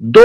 2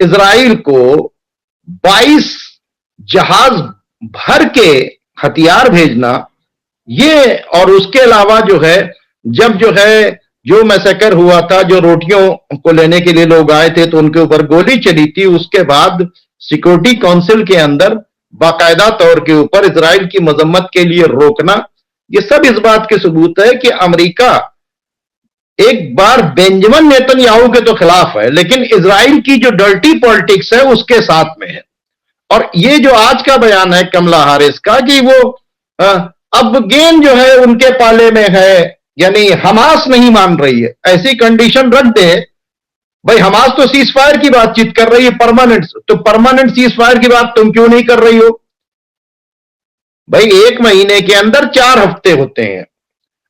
اسرائیل کو 22 جہاز بھر کے ہتھیار بھیجنا، یہ اور اس کے علاوہ جو ہے جب جو میسیکر ہوا تھا، جو روٹیوں کو لینے کے لیے لوگ آئے تھے تو ان کے اوپر گولی چلی تھی، اس کے بعد سیکورٹی کونسل کے اندر باقاعدہ طور کے اوپر اسرائیل کی مذمت کے لیے روکنا، یہ سب اس بات کے ثبوت ہے کہ امریکہ ایک بار بینجامن نیتن یاہو کے تو خلاف ہے، لیکن اسرائیل کی جو ڈرٹی پالیٹکس ہے اس کے ساتھ میں ہے۔ اور یہ جو آج کا بیان ہے کملا ہارس کا کہ وہ اب گیم جو ہے ان کے پالے میں ہے، یعنی حماس نہیں مان رہی ہے، ایسی کنڈیشن رکھ دے بھائی، حماس تو سیز فائر کی بات چیت کر رہی ہے پرماننٹ، تو پرماننٹ سیز فائر کی بات تم کیوں نہیں کر رہی ہو؟ بھائی 1 مہینے کے اندر 4 ہفتے ہوتے ہیں،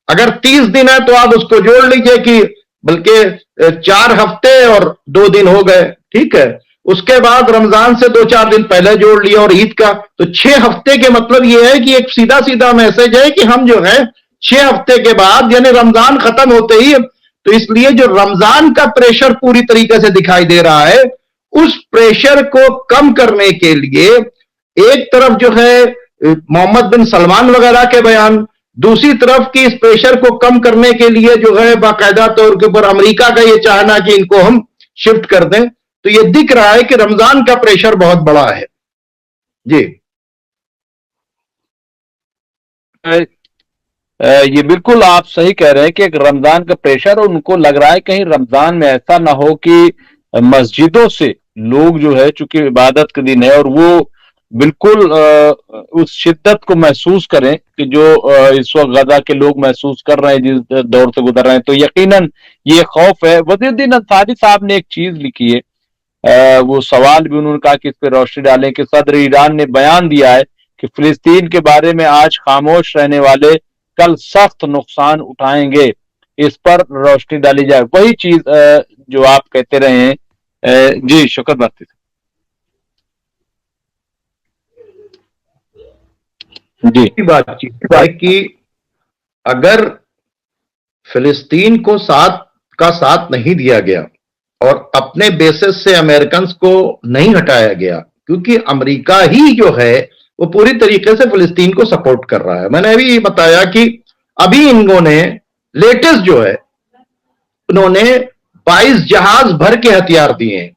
اگر 30 دن ہے تو آپ اس کو جوڑ لیجئے کہ بلکہ 4 ہفتے اور 2 دن ہو گئے، ٹھیک ہے، اس کے بعد رمضان سے 2-4 دن پہلے جوڑ لیا اور عید کا، تو 6 ہفتے کے مطلب یہ ہے کہ ایک سیدھا سیدھا میسج ہے کہ ہم جو ہے 6 ہفتے کے بعد یعنی رمضان ختم ہوتے ہی، تو اس لیے جو رمضان کا پریشر پوری طریقے سے دکھائی دے رہا ہے، اس پریشر کو کم کرنے کے لیے ایک طرف جو ہے محمد بن سلمان وغیرہ کے بیان، دوسری طرف کی اس پریشر کو کم کرنے کے لیے جو ہے باقاعدہ طور کے اوپر امریکہ کا یہ چاہنا کہ ان کو ہم شفٹ کر دیں، تو یہ دکھ رہا ہے کہ رمضان کا پریشر بہت بڑا ہے۔ جی یہ بالکل آپ صحیح کہہ رہے ہیں کہ ایک رمضان کا پریشر، اور ان کو لگ رہا ہے کہیں رمضان میں ایسا نہ ہو کہ مسجدوں سے لوگ جو ہے چونکہ عبادت کا دن ہے اور وہ بالکل اس شدت کو محسوس کریں کہ جو اس وقت غزہ کے لوگ محسوس کر رہے ہیں جس دور سے گزر رہے ہیں، تو یقیناً یہ خوف ہے۔ وزیر الدین انصاری صاحب نے ایک چیز لکھی ہے، وہ سوال بھی انہوں نے کہا کہ اس پہ روشنی ڈالیں کہ صدر ایران نے بیان دیا ہے کہ فلسطین کے بارے میں آج خاموش رہنے والے کل سخت نقصان اٹھائیں گے، اس پر روشنی ڈالی جائے۔ وہی چیز جو آپ کہتے رہے ہیں۔ جی شکر بات جی بات چیت ہے کہ اگر فلسطین کو ساتھ نہیں دیا گیا اور اپنے بیسس سے امریکنز کو نہیں ہٹایا گیا، کیونکہ امریکہ ہی جو ہے وہ پوری طریقے سے فلسطین کو سپورٹ کر رہا ہے۔ میں نے ابھی بتایا کہ ابھی انہوں نے لیٹسٹ جو ہے انہوں نے 22 جہاز بھر کے ہتھیار دیے ہیں،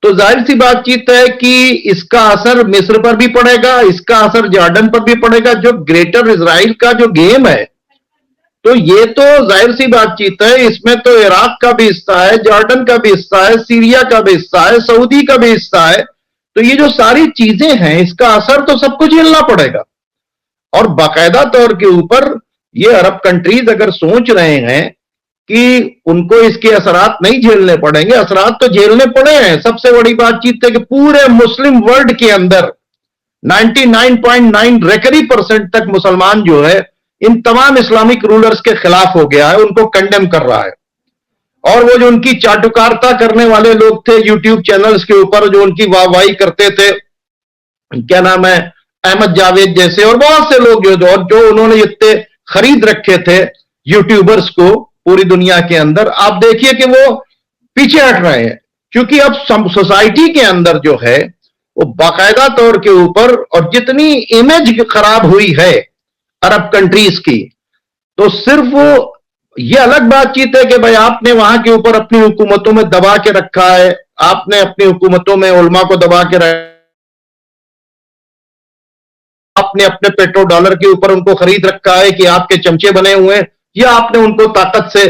تو ظاہر سی بات چیت ہے کہ اس کا اثر مصر پر بھی پڑے گا، اس کا اثر جارڈن پر بھی پڑے گا، جو گریٹر اسرائیل کا جو گیم ہے، تو یہ تو ظاہر سی بات چیت ہے، اس میں تو عراق کا بھی حصہ ہے، جارڈن کا بھی حصہ ہے، سیریا کا بھی حصہ ہے، سعودی کا بھی حصہ ہے، تو یہ جو ساری چیزیں ہیں اس کا اثر تو سب کو جھیلنا پڑے گا۔ اور باقاعدہ طور کے اوپر یہ عرب کنٹریز اگر سوچ رہے ہیں کہ ان کو اس کے اثرات نہیں جھیلنے پڑیں گے، اثرات تو جھیلنے پڑے ہیں۔ سب سے بڑی بات چیت ہے کہ پورے مسلم ورلڈ کے اندر 99.9 ریکری% تک مسلمان جو ہے ان تمام اسلامک رولرز کے خلاف ہو گیا ہے، ان کو کنڈیم کر رہا ہے۔ اور وہ جو ان کی چاٹوکارتا کرنے والے لوگ تھے یوٹیوب چینلز کے اوپر، جو ان کی واہ واہی کرتے تھے، کیا نام ہے، احمد جاوید جیسے اور بہت سے لوگ جو انہوں نے اتنے خرید رکھے تھے یوٹیوبرز کو پوری دنیا کے اندر، آپ دیکھیے کہ وہ پیچھے ہٹ رہے ہیں، کیونکہ اب سوسائٹی کے اندر جو ہے وہ باقاعدہ طور کے اوپر، اور جتنی امیج خراب ہوئی ہے عرب کنٹریز کی، تو صرف وہ یہ الگ بات چیت ہے کہ بھائی آپ نے وہاں کے اوپر اپنی حکومتوں میں دبا کے رکھا ہے، آپ نے اپنی حکومتوں میں علماء کو دبا کے رکھا، آپ نے اپنے پیٹرو ڈالر کے اوپر ان کو خرید رکھا ہے کہ آپ کے چمچے بنے ہوئے ہیں، یا آپ نے ان کو طاقت سے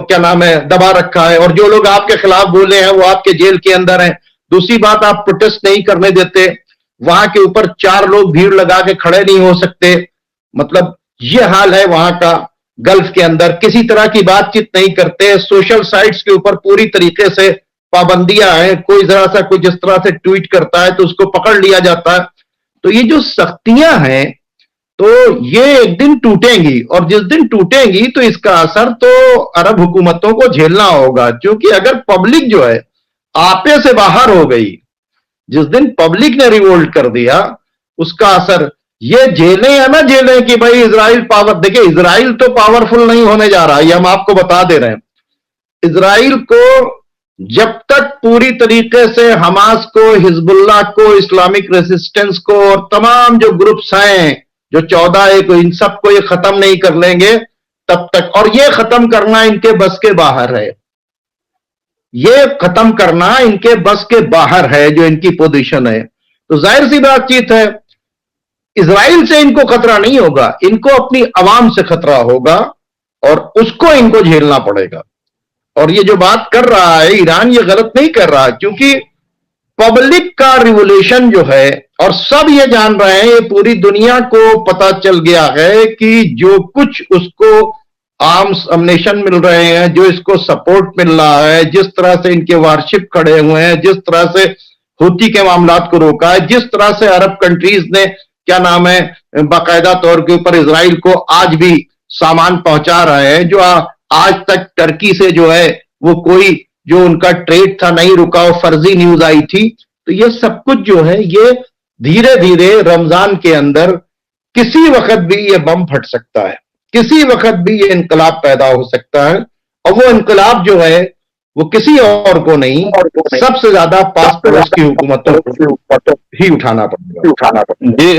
کیا نام ہے دبا رکھا ہے، اور جو لوگ آپ کے خلاف بولے ہیں وہ آپ کے جیل کے اندر ہیں۔ دوسری بات، آپ پروٹیسٹ نہیں کرنے دیتے، وہاں کے اوپر 4 لوگ بھیڑ لگا کے کھڑے نہیں ہو سکتے، مطلب یہ حال ہے وہاں کا۔ گلف کے اندر کسی طرح کی بات چیت نہیں کرتے، سوشل سائٹس کے اوپر پوری طریقے سے پابندیاں ہیں، کوئی ذرا سا کوئی جس طرح سے ٹویٹ کرتا ہے تو اس کو پکڑ لیا جاتا ہے۔ تو یہ جو سختیاں ہیں تو یہ ایک دن ٹوٹیں گی، اور جس دن ٹوٹیں گی تو اس کا اثر تو عرب حکومتوں کو جھیلنا ہوگا، کیونکہ اگر پبلک جو ہے آپے سے باہر ہو گئی، جس دن پبلک نے ریوولٹ کر دیا، اس کا اثر یہ جھیلیں یا نہ جھیلیں کہ بھائی اسرائیل پاور، دیکھیں اسرائیل تو پاورفل نہیں ہونے جا رہا، یہ ہم آپ کو بتا دے رہے ہیں۔ اسرائیل کو جب تک پوری طریقے سے حماس کو، حزب اللہ کو، اسلامک ریزسٹنس کو اور تمام جو گروپس ہیں جو 14 ایک ان سب کو یہ ختم نہیں کر لیں گے تب تک، اور یہ ختم کرنا ان کے بس کے باہر ہے، یہ ختم کرنا ان کے بس کے باہر ہے جو ان کی پوزیشن ہے. تو ظاہر سی بات چیت ہے، اسرائیل سے ان کو خطرہ نہیں ہوگا، ان کو اپنی عوام سے خطرہ ہوگا اور اس کو ان کو جھیلنا پڑے گا. اور یہ جو بات کر رہا ہے ایران، یہ غلط نہیں کر رہا، کیونکہ پبلک کا ریولیوشن جو ہے، اور سب یہ جان رہے ہیں، یہ پوری دنیا کو پتا چل گیا ہے کہ جو کچھ اس کو آرمز امنیشن مل رہے ہیں، جو اس کو سپورٹ مل رہا ہے، جس طرح سے ان کے وارشپ کھڑے ہوئے ہیں، جس طرح سے ہوتی کے معاملات کو روکا ہے، جس طرح سے عرب کنٹریز نے کیا نام ہے باقاعدہ طور کے اوپر اسرائیل کو آج بھی سامان پہنچا رہے ہیں، جو آج تک ٹرکی سے جو ہے وہ کوئی جو ان کا ٹریڈ تھا نہیں رکا، وہ فرضی نیوز آئی تھی. تو یہ سب کچھ جو ہے یہ دھیرے دھیرے رمضان کے اندر کسی وقت بھی یہ بم پھٹ سکتا ہے، کسی وقت بھی یہ انقلاب پیدا ہو سکتا ہے، اور وہ انقلاب جو ہے وہ کسی اور کو نہیں، سب سے زیادہ پاس پڑوس کی حکومتوں کو ہی اٹھانا پڑے گا. جی